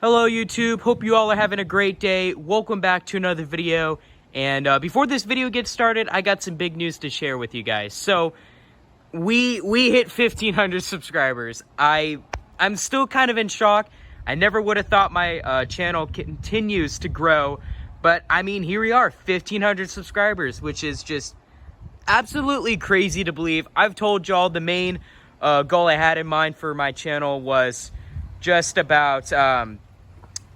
Hello YouTube, hope you all are having a great day. Welcome back to another video. And before this video gets started, I got some big news to share with you guys. So we hit 1,500 subscribers. I'm still kind of in shock. I never would have thought my channel continues to grow, but I mean, here we are, 1,500 subscribers, which is just absolutely crazy to believe. I've told y'all the main goal I had in mind for my channel was just about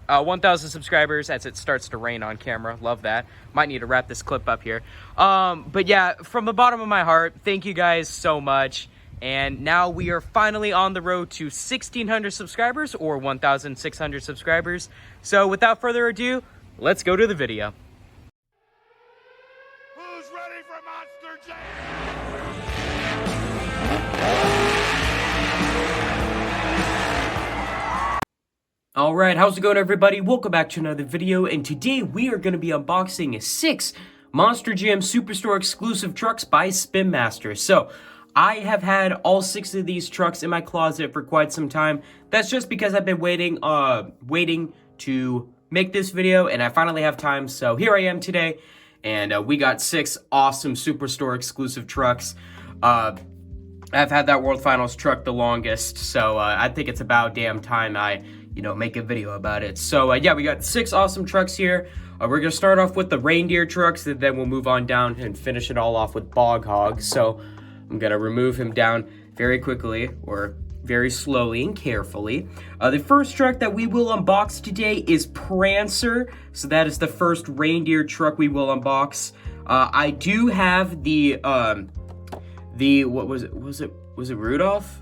1,000 subscribers as it starts to rain on camera. Love that. Might need to wrap this clip up here. But yeah, from the bottom of my heart, thank you guys so much. And now we are finally on the road to 1,600 subscribers or 1,600 subscribers. So without further ado, let's go to the video. Who's ready for Monster Jam? Alright, how's it going everybody? Welcome back to another video, and today we are going to be unboxing 6 Monster Jam Superstore Exclusive Trucks by Spin Master. So, I have had all 6 of these trucks in my closet for quite some time. That's just because I've been waiting to make this video, and I finally have time, so here I am today, and we got 6 awesome Superstore Exclusive trucks. I've had that World Finals truck the longest, so I think it's about damn time I make a video about it. So yeah, we got 6 awesome trucks here. We're gonna start off with the Reindeer trucks, and then we'll move on down and finish it all off with Bog Hog. So I'm gonna remove him down very quickly, or very slowly and carefully. The first truck that we will unbox today is Prancer. So that is the first Reindeer truck we will unbox. I do have the what was it? Was it Rudolph?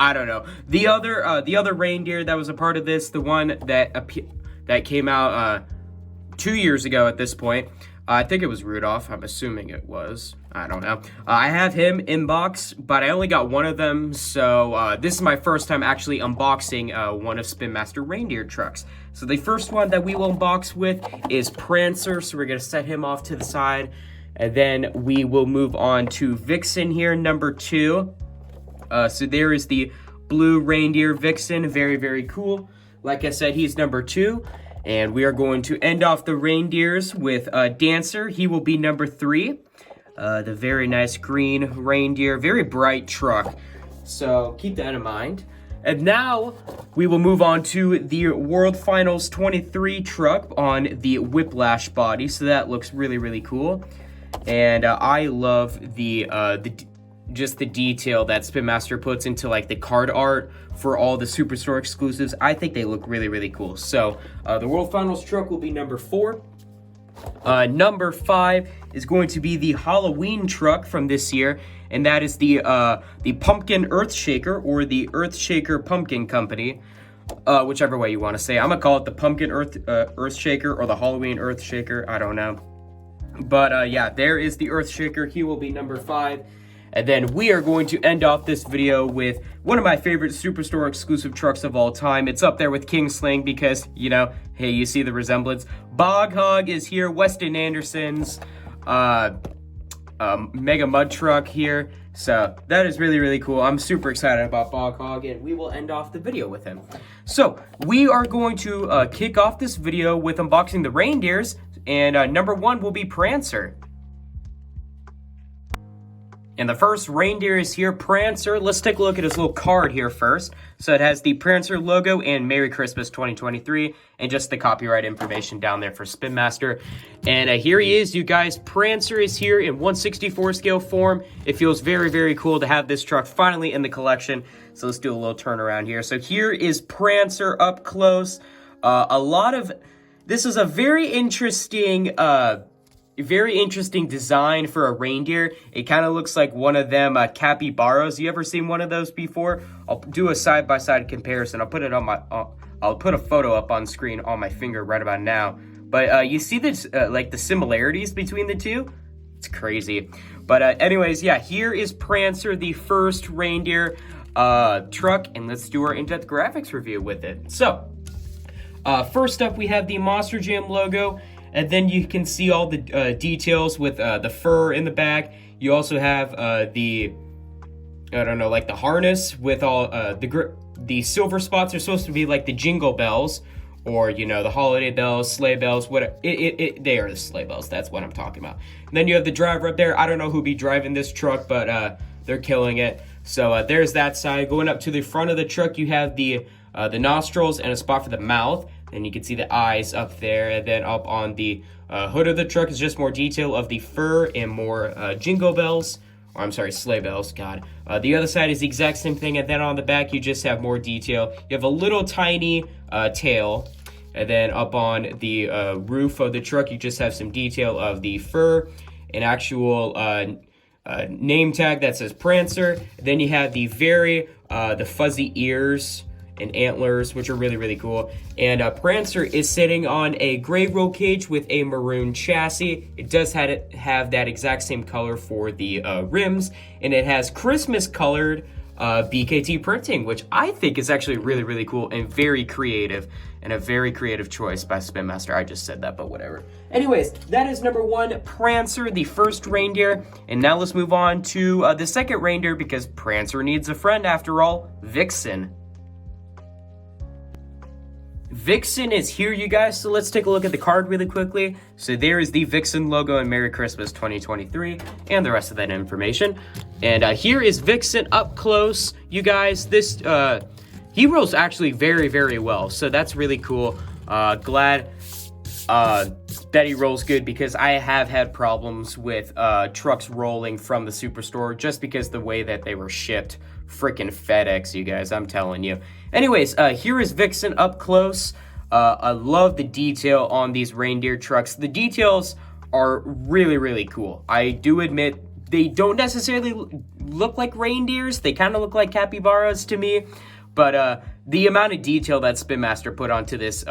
I don't know. The other reindeer that was a part of this, the one that came out 2 years ago at this point. I think it was Rudolph. I'm assuming it was. I don't know. I have him in box, but I only got one of them, so this is my first time actually unboxing one of Spin Master Reindeer trucks. So the first one that we will unbox with is Prancer, so we're going to set him off to the side, and then we will move on to Vixen here, number 2. So there is the blue reindeer Vixen, very, very cool. Like I said, he's number 2. And we are going to end off the reindeers with Dancer. He will be number 3. The very nice green reindeer, very bright truck. So keep that in mind. And now we will move on to the World Finals 23 truck on the Whiplash body. So that looks really, really cool. And I love just the detail that Spin Master puts into like the card art for all the Superstore exclusives. I think they look really, really cool. So the World Finals truck will be number 4. Number 5 is going to be the Halloween truck from this year, and that is the Pumpkin Earth Shaker, or the Earth Shaker Pumpkin Company, whichever way you want to say. I'm gonna call it the Pumpkin Earth Shaker or the Halloween Earth Shaker. I don't know, but yeah, there is the Earth Shaker. He will be number 5. And then we are going to end off this video with one of my favorite Superstore exclusive trucks of all time. It's up there with Kingsling because, hey, you see the resemblance. Bog Hog is here, Weston Anderson's Mega Mud truck here. So that is really, really cool. I'm super excited about Bog Hog, and we will end off the video with him. So we are going to kick off this video with unboxing the reindeers, and number 1 will be Prancer. And the first reindeer is here, Prancer. Let's take a look at his little card here first. So it has the Prancer logo and Merry Christmas 2023, and just the copyright information down there for Spin Master. And here he is, you guys. Prancer is here in 1/64 scale form. It feels very, very cool to have this truck finally in the collection. So let's do a little turnaround here. So here is Prancer up close. This is a very interesting design for a reindeer. It kind of looks like one of them capybaras. You ever seen one of those before? I'll do a side-by-side comparison. I'll put a photo up on screen on my finger right about now. But you see this like the similarities between the two? It's crazy. But anyways, yeah, here is Prancer, the first reindeer truck, and let's do our in-depth graphics review with it. So first up, we have the Monster Jam logo. And then you can see all the details with the fur in the back. You also have the harness with all the the silver spots are supposed to be like the jingle bells, or, you know, the holiday bells, sleigh bells, whatever. They are the sleigh bells. That's what I'm talking about. And then you have the driver up there. I don't know who'll be driving this truck, but they're killing it. So there's that side. Going up to the front of the truck, you have the nostrils and a spot for the mouth. And you can see the eyes up there. And then up on the hood of the truck is just more detail of the fur and more jingle bells. Or I'm sorry, sleigh bells, God. The other side is the exact same thing. And then on the back, you just have more detail. You have a little tiny tail. And then up on the roof of the truck, you just have some detail of the fur, an actual name tag that says Prancer. And then you have the fuzzy ears and antlers, which are really, really cool. And Prancer is sitting on a gray roll cage with a maroon chassis. It does have that exact same color for the rims, and it has Christmas colored BKT printing, which I think is actually really, really cool and very creative, and a very creative choice by Spin Master. I just said that, but whatever. Anyways, that is number 1, Prancer, the first reindeer. And now let's move on to the second reindeer, because Prancer needs a friend after all, Vixen. Vixen is here, you guys, so let's take a look at the card really quickly. So there is the Vixen logo and Merry Christmas 2023 and the rest of that information. And here is Vixen up close, you guys. This he rolls actually very, very well, so that's really cool. Glad that he rolls good, because I have had problems with trucks rolling from the Superstore just because the way that they were shipped. Freaking FedEx, you guys, I'm telling you. Anyways, here is Vixen up close. I love the detail on these reindeer trucks. The details are really, really cool. I do admit they don't necessarily look like reindeers. They kind of look like capybaras to me. But the amount of detail that Spin Master put onto this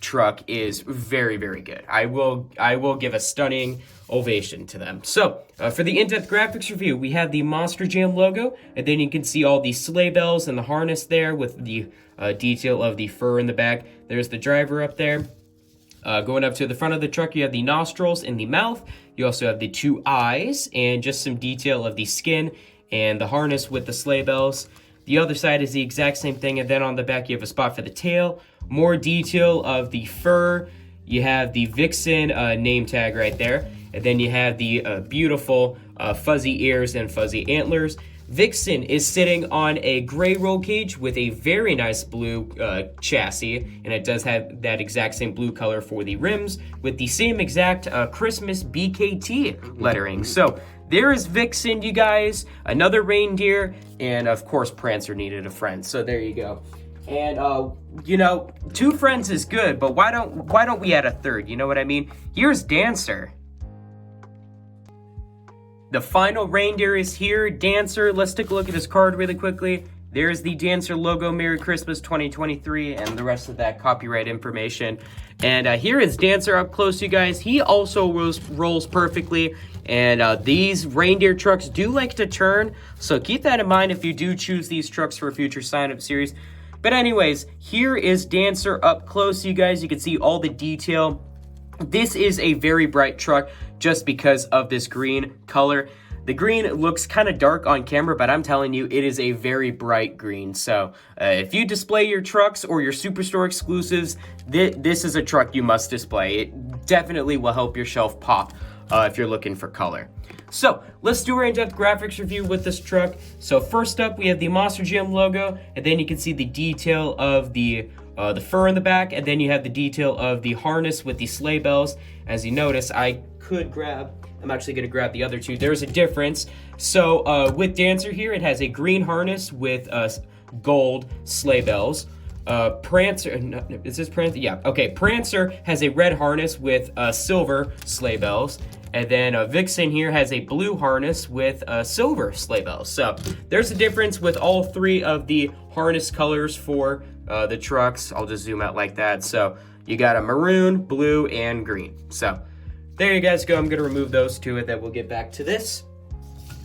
truck is very, very good. I will give a stunning ovation to them. So for the in-depth graphics review, we have the Monster Jam logo, and then you can see all the sleigh bells and the harness there with the detail of the fur in the back. There's the driver up there. Going up to the front of the truck, you have the nostrils and the mouth. You also have the 2 eyes and just some detail of the skin and the harness with the sleigh bells. The other side is the exact same thing, and then on the back you have a spot for the tail, more detail of the fur. You have the Vixen name tag right there, and then you have the beautiful fuzzy ears and fuzzy antlers. Vixen is sitting on a gray roll cage with a very nice blue chassis, and it does have that exact same blue color for the rims with the same exact Christmas BKT lettering. So there is Vixen, you guys, another reindeer, and of course Prancer needed a friend. So there you go. And you know, 2 friends is good, but why don't we add a third? You know what I mean? Here's Dancer. The final reindeer is here, Dancer. Let's take a look at his card really quickly. There's the Dancer logo, Merry Christmas 2023, and the rest of that copyright information. And here is Dancer up close, you guys. He also rolls perfectly, and these reindeer trucks do like to turn, so keep that in mind if you do choose these trucks for a future sign-up series. But anyways, here is Dancer up close, you guys. You can see all the detail. This is a very bright truck just because of this green color. The green looks kind of dark on camera, but I'm telling you, it is a very bright green. So if you display your trucks or your Superstore exclusives, this is a truck you must display. It definitely will help your shelf pop if you're looking for color. So let's do our in-depth graphics review with this truck. So first up, we have the Monster Jam logo, and then you can see the detail of the fur in the back, and then you have the detail of the harness with the sleigh bells. As you notice, I'm actually going to grab the other 2. There's a difference. So with Dancer here, it has a green harness with gold sleigh bells. Prancer, no, is this Prancer? Yeah, okay. Prancer has a red harness with silver sleigh bells. And then Vixen here has a blue harness with silver sleigh bells. So there's a difference with all 3 of the harness colors for the trucks. I'll just zoom out like that. So you got a maroon, blue, and green. So there you guys go. I'm going to remove those 2 and then we'll get back to this.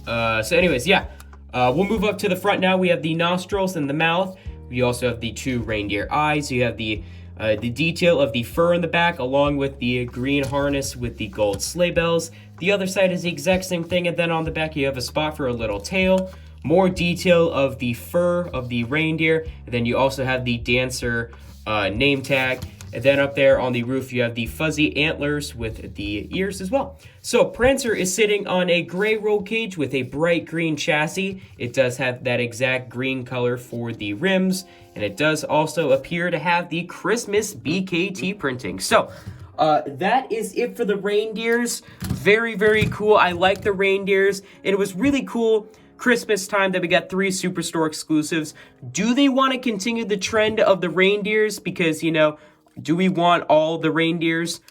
So anyways, yeah. We'll move up to the front now. We have the nostrils and the mouth. We also have the 2 reindeer eyes. You have the detail of the fur in the back along with the green harness with the gold sleigh bells. The other side is the exact same thing, and then on the back you have a spot for a little tail. more detail of the fur of the reindeer. And then you also have the dancer name tag. And then up there on the roof, you have the fuzzy antlers with the ears as well. So Prancer is sitting on a gray roll cage with a bright green chassis. It does have that exact green color for the rims. And it does also appear to have the Christmas BKT printing. So that is it for the reindeers. Very, very cool. I like the reindeers. And it was really cool Christmas time that we got 3 Superstore exclusives. Do they want to continue the trend of the reindeers? Because, you know, do we want all the reindeers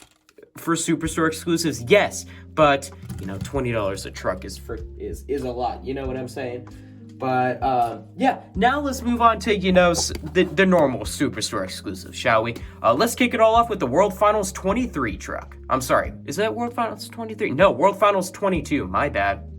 for Superstore exclusives? Yes, but you know, $20 a truck is a lot. You know what I'm saying? But yeah, now let's move on to, you know, the normal Superstore exclusives, shall we? Let's kick it all off with the World Finals 23 truck. I'm sorry, is that World Finals 23? No, World Finals 22. My bad.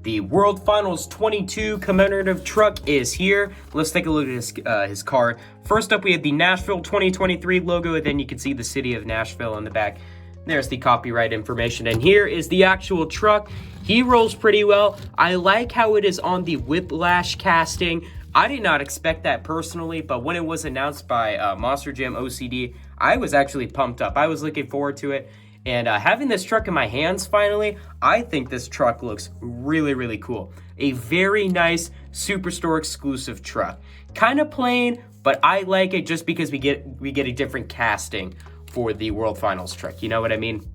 The World Finals 22 commemorative truck is here. Let's take a look at his card. First up, we have the Nashville 2023 logo, and then you can see the city of Nashville on the back. There's the copyright information, and here is the actual truck. He rolls pretty well. I like how it is on the whiplash casting. I did not expect that personally, but when it was announced by Monster Jam OCD, I was actually pumped up. I was looking forward to it. And having this truck in my hands finally, I think this truck looks really, really cool. A very nice Superstore exclusive truck. Kind of plain, but I like it just because we get a different casting for the World Finals truck. You know what I mean?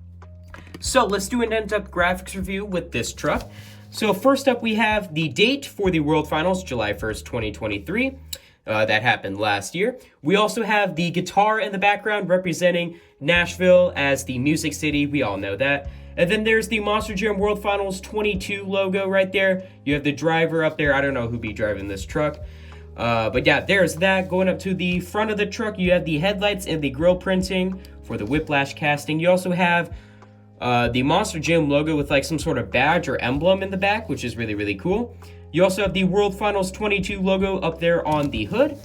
So let's do an in-depth graphics review with this truck. So first up, we have the date for the World Finals, July 1st, 2023. That happened last year. We also have the guitar in the background representing Nashville as the Music City. We all know that. And then there's the Monster Jam World Finals 22 logo right there. You have the driver up there. I don't know who'd be driving this truck. But yeah, there's that. Going up to the front of the truck, you have the headlights and the grille printing for the whiplash casting. You also have the Monster Jam logo with like some sort of badge or emblem in the back, which is really, really cool. You also have the World Finals 22 logo up there on the hood.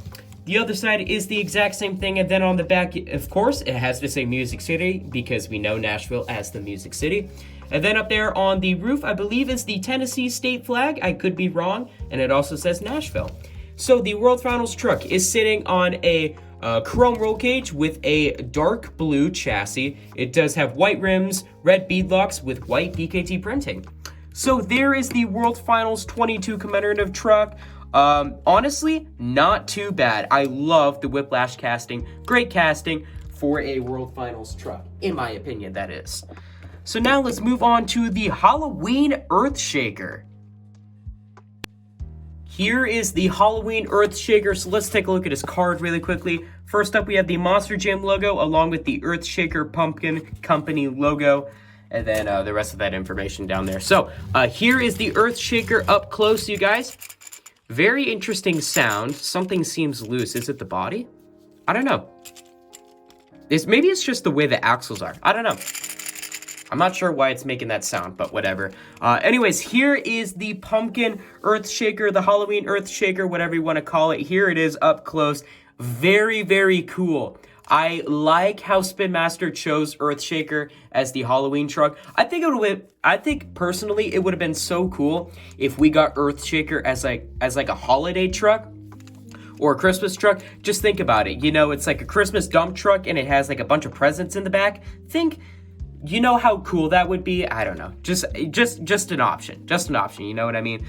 The other side is the exact same thing, and then on the back, of course, it has to say Music City because we know Nashville as the Music City. And then up there on the roof, I believe is the Tennessee state flag. I could be wrong, and it also says Nashville. So the World Finals truck is sitting on a chrome roll cage with a dark blue chassis. It does have white rims, red beadlocks with white BKT printing. So there is the World Finals 22 commemorative truck. Honestly, not too bad. I love the whiplash casting. Great casting for a World Finals truck, in my opinion, that is. So now let's move on to the Halloween Earthshaker. Here is the Halloween Earthshaker, so let's take a look at his card really quickly. First up, we have the Monster Jam logo along with the Earthshaker Pumpkin Company logo. And then the rest of that information down there. So here is the Earthshaker up close, you guys. Very interesting sound. Something seems loose. Is it the body? I don't know. Maybe it's just the way the axles are. I don't know. I'm not sure why it's making that sound, but whatever. Anyways, here is the Pumpkin Earthshaker, the Halloween Earthshaker, whatever you want to call it. Here it is up close. Very, very cool. I like how Spin Master chose Earthshaker as the Halloween truck. I think personally it would have been so cool if we got Earthshaker as like a holiday truck or a Christmas truck. Just think about it. You know, it's like a Christmas dump truck and it has like a bunch of presents in the back. You know how cool that would be? I don't know. Just an option. Just an option. You know what I mean?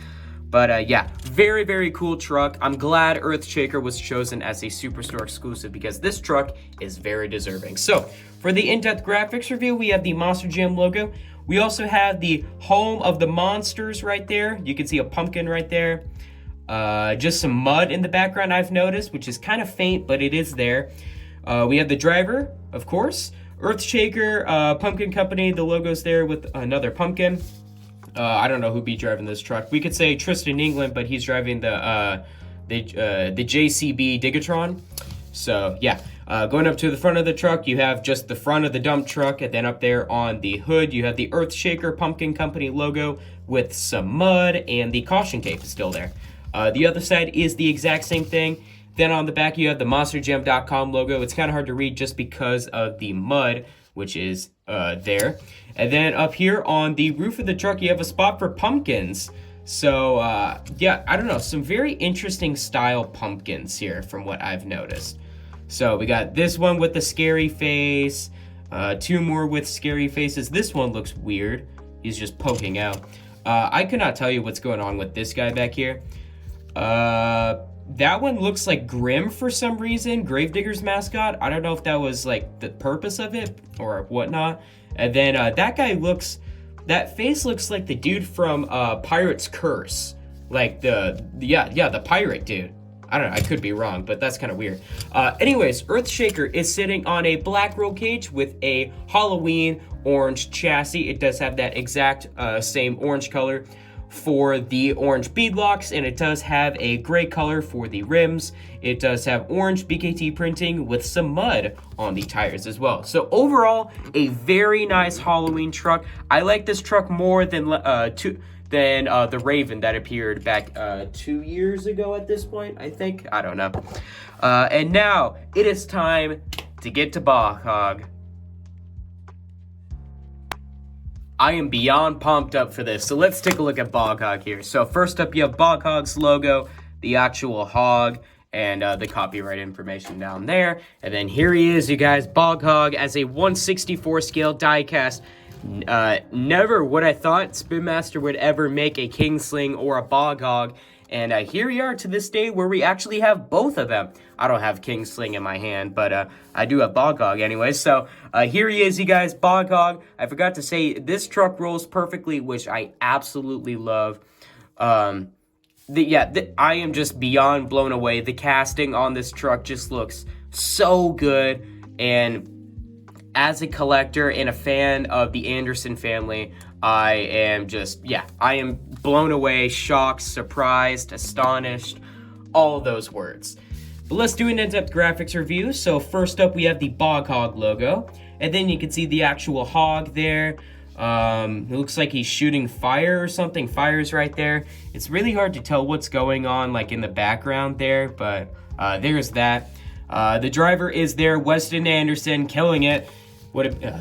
But yeah, very, very cool truck. I'm glad Earthshaker was chosen as a Superstore exclusive because this truck is very deserving. So for the in-depth graphics review, we have the Monster Jam logo. We also have the home of the monsters right there. You can see a pumpkin right there. Just some mud in the background I've noticed, which is kind of faint, but it is there. We have the driver, of course. Earthshaker, Pumpkin Company, the logo's there with another pumpkin. I don't know who'd be driving this truck. We could say Tristan England, but he's driving the JCB Digatron. So yeah, going up to the front of the truck, you have just the front of the dump truck, and then up there on the hood, you have the Earthshaker Pumpkin Company logo with some mud, and the caution tape is still there. The other side is the exact same thing. Then on the back, you have the MonsterJam.com logo. It's kind of hard to read just because of the mud, which is there. And then up here on the roof of the truck, you have a spot for pumpkins. So, yeah, I don't know, some very interesting style pumpkins here from what I've noticed. So we got this one with the scary face, two more with scary faces. This one looks weird. He's just poking out. I could not tell you what's going on with this guy back here. That one looks like Grim for some reason, Gravedigger's mascot. I don't know if that was like the purpose of it or whatnot. And then that guy looks, that face looks like the dude from Pirate's Curse. Like the pirate dude. I don't know, I could be wrong, but that's kind of weird. Anyways, Earthshaker is sitting on a black roll cage with a Halloween orange chassis. It does have that exact same orange color for the orange beadlocks, and it does have a gray color for the rims. It does have orange BKT printing with some mud on the tires as well. So overall, a very nice Halloween truck. I like this truck more than the Raven that appeared back 2 years ago at this point, I think. I don't know. And now it is time to get to Bog Hog. I am beyond pumped up for this. So let's take a look at Bog Hog here. So first up, you have Bog Hog's logo, the actual hog, and the copyright information down there. And then here he is, you guys, Bog Hog as a 1/64 scale diecast. Never would I thought Spin Master would ever make a Kingsling or a Bog Hog, and here we are to this day where we actually have both of them. I don't have Kingsling in my hand, but I do have Bog Hog anyway. So here he is, you guys, Bog Hog. I forgot to say, this truck rolls perfectly, which I absolutely love. I am just beyond blown away. The casting on this truck just looks so good, and as a collector and a fan of the Anderson family, I am blown away, shocked, surprised, astonished, all of those words. But let's do an in-depth graphics review. So first up, we have the Bog Hog logo, and then you can see the actual hog there. It looks like he's shooting fire or something. Fire's right there. It's really hard to tell what's going on like in the background there, but there's that. The driver is there, Weston Anderson, killing it.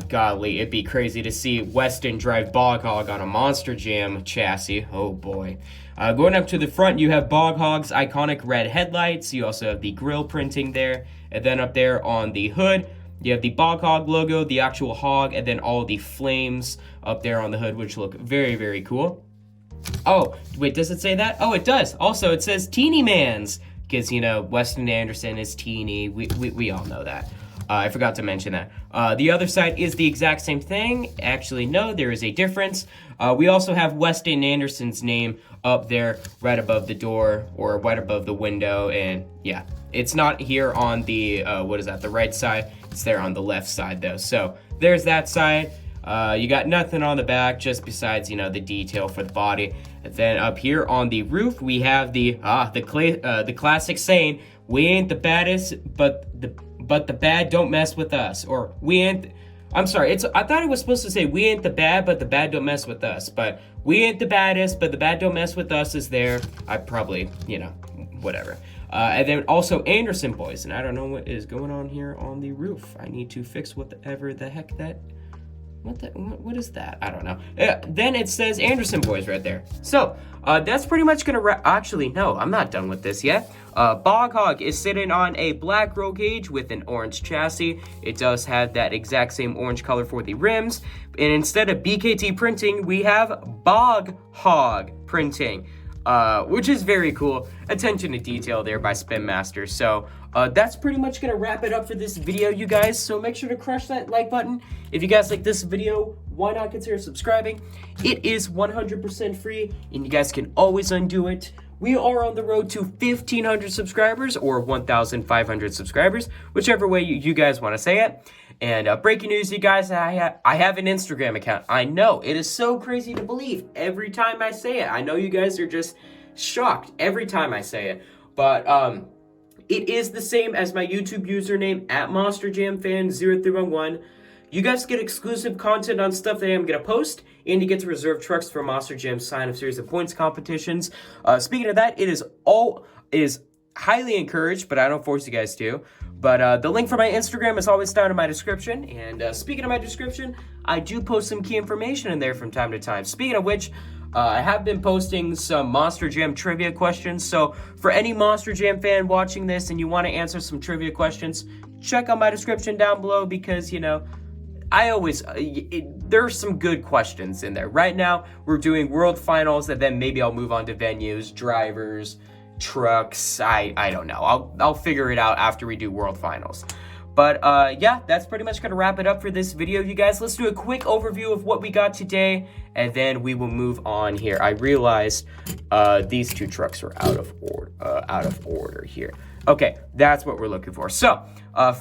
Golly, it'd be crazy to see Weston drive Bog Hog on a Monster Jam chassis. Oh boy. Going up to the front, you have Bog Hog's iconic red headlights. You also have the grill printing there. And then up there on the hood, you have the Bog Hog logo, the actual hog, and then all the flames up there on the hood, which look very, very cool. Oh, wait, does it say that? Oh, it does. Also, it says Teeny Mans, because, you know, Weston Anderson is teeny. We all know that. I forgot to mention that. The other side is the exact same thing. Actually, no, there is a difference. We also have Weston Anderson's name up there right above the door or right above the window. And yeah, it's not here on the, the right side. It's there on the left side though. So there's that side. You got nothing on the back just besides, you know, the detail for the body. And then up here on the roof, we have the classic saying, "We ain't the baddest, but the bad don't mess with us." Or we ain't, I thought it was supposed to say, "We ain't the bad, but the bad don't mess with us." But "We ain't the baddest, but the bad don't mess with us" is there. I probably, you know, whatever. And then also Anderson Boys. And I don't know what is going on here on the roof. I need to fix whatever the heck that... What is that? I don't know. Then it says Anderson Boys right there. So, that's pretty much gonna actually, no, I'm not done with this yet. Bog Hog is sitting on a black roll cage with an orange chassis. It does have that exact same orange color for the rims. And instead of BKT printing, we have Bog Hog printing. Which is very cool. Attention to detail there by Spin Master. So that's pretty much gonna wrap it up for this video, you guys. So make sure to crush that like button. If you guys like this video, why not consider subscribing? It is 100% free, and you guys can always undo it. We are on the road to 1,500 subscribers or 1,500 subscribers, whichever way you guys want to say it. And breaking news, you guys, I have an Instagram account. I know, it is so crazy to believe every time I say it. I know you guys are just shocked every time I say it. But it is the same as my YouTube username, @MonsterJamFan0311. You guys get exclusive content on stuff that I'm going to post, and you get to reserve trucks for Monster Jam sign-up series of points competitions. Speaking of that, it is highly encouraged, but I don't force you guys to. But the link for my Instagram is always down in my description. And speaking of my description, I do post some key information in there from time to time. Speaking of which, I have been posting some Monster Jam trivia questions. So for any Monster Jam fan watching this and you want to answer some trivia questions, check out my description down below because, you know, there's some good questions in there. Right now, we're doing World Finals, and then maybe I'll move on to venues, drivers, trucks. I don't know. I'll figure it out after we do World Finals. But yeah, that's pretty much gonna wrap it up for this video, you guys. Let's do a quick overview of what we got today, and then we will move on here. I realized these two trucks are out of order here. Okay, that's what we're looking for. So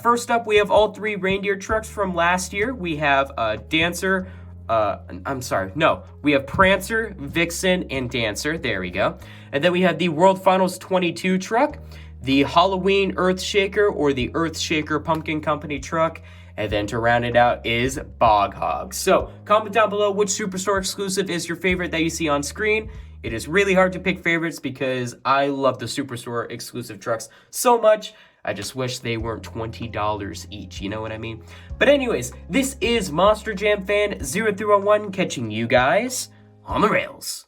first up, we have all three Reindeer trucks from last year. We have Dancer. We have Prancer, Vixen, and Dancer. There we go. And then we have the World Finals 22 truck, the Halloween Earthshaker or the Earthshaker Pumpkin Company truck, and then to round it out is Bog Hog. So comment down below which Superstore exclusive is your favorite that you see on screen. It is really hard to pick favorites because I love the Superstore exclusive trucks so much. I just wish they weren't $20 each, you know what I mean? But anyways, this is Monster Jam Fan 0 through 1 catching you guys on the rails.